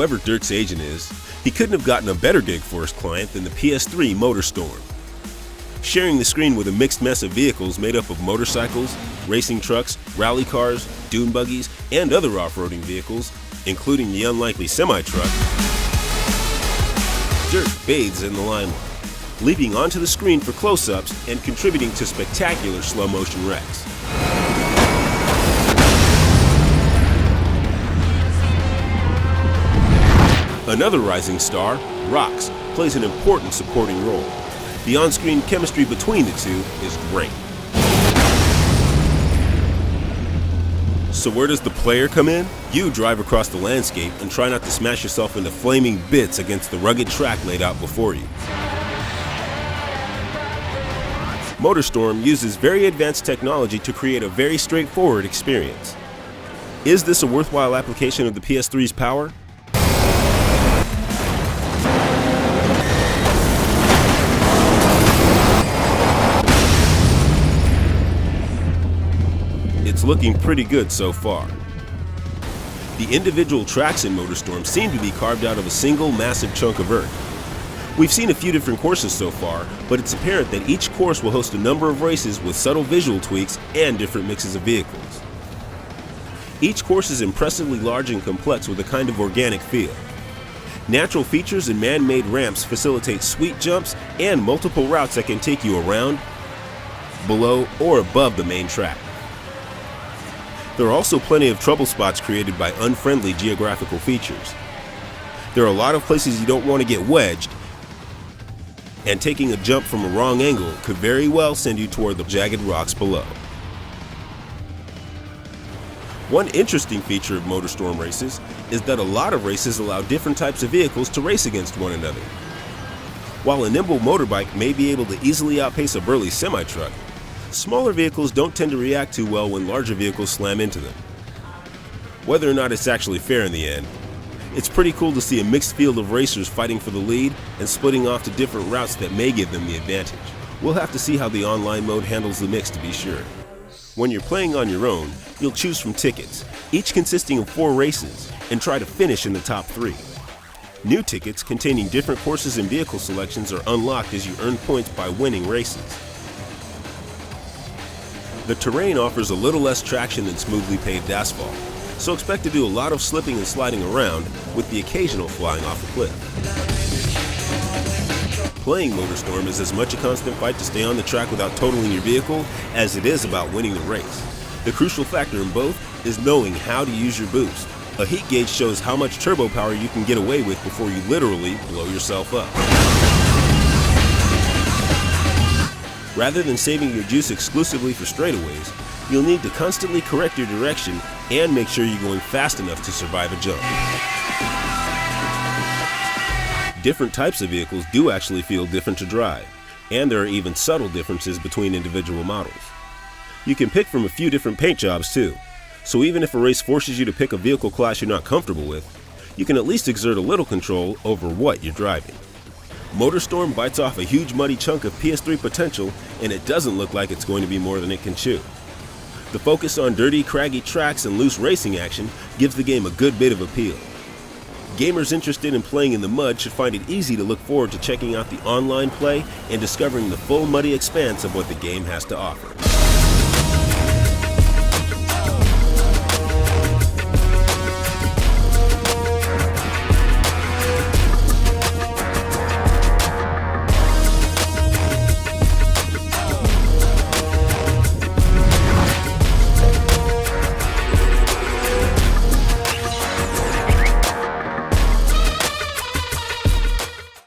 Whoever Dirk's agent is, he couldn't have gotten a better gig for his client than the PS3 MotorStorm. Sharing the screen with a mixed mess of vehicles made up of motorcycles, racing trucks, rally cars, dune buggies, and other off-roading vehicles, including the unlikely semi-truck, Dirk bathes in the limelight, leaping onto the screen for close-ups and contributing to spectacular slow-motion wrecks. Another rising star, Raucous, plays an important supporting role. The on-screen chemistry between the two is great. So where does the player come in? You drive across the landscape and try not to smash yourself into flaming bits against the rugged track laid out before you. MotorStorm uses very advanced technology to create a very straightforward experience. Is this a worthwhile application of the PS3's power? It's looking pretty good so far. The individual tracks in MotorStorm seem to be carved out of a single massive chunk of earth. We've seen a few different courses so far, but it's apparent that each course will host a number of races with subtle visual tweaks and different mixes of vehicles. Each course is impressively large and complex with a kind of organic feel. Natural features and man-made ramps facilitate sweet jumps and multiple routes that can take you around, below, or above the main track. There are also plenty of trouble spots created by unfriendly geographical features. There are a lot of places you don't want to get wedged, and taking a jump from a wrong angle could very well send you toward the jagged rocks below. One interesting feature of MotorStorm races is that a lot of races allow different types of vehicles to race against one another. While a nimble motorbike may be able to easily outpace a burly semi-truck, smaller vehicles don't tend to react too well when larger vehicles slam into them. Whether or not it's actually fair in the end, it's pretty cool to see a mixed field of racers fighting for the lead and splitting off to different routes that may give them the advantage. We'll have to see how the online mode handles the mix to be sure. When you're playing on your own, you'll choose from tickets, each consisting of 4 races, and try to finish in the top 3. New tickets containing different courses and vehicle selections are unlocked as you earn points by winning races. The terrain offers a little less traction than smoothly paved asphalt, so expect to do a lot of slipping and sliding around, with the occasional flying off a cliff. Playing MotorStorm is as much a constant fight to stay on the track without totaling your vehicle as it is about winning the race. The crucial factor in both is knowing how to use your boost. A heat gauge shows how much turbo power you can get away with before you literally blow yourself up. Rather than saving your juice exclusively for straightaways, you'll need to constantly correct your direction and make sure you're going fast enough to survive a jump. Different types of vehicles do actually feel different to drive, and there are even subtle differences between individual models. You can pick from a few different paint jobs too, so even if a race forces you to pick a vehicle class you're not comfortable with, you can at least exert a little control over what you're driving. MotorStorm bites off a huge muddy chunk of PS3 potential, and it doesn't look like it's going to be more than it can chew. The focus on dirty, craggy tracks and loose racing action gives the game a good bit of appeal. Gamers interested in playing in the mud should find it easy to look forward to checking out the online play and discovering the full muddy expanse of what the game has to offer.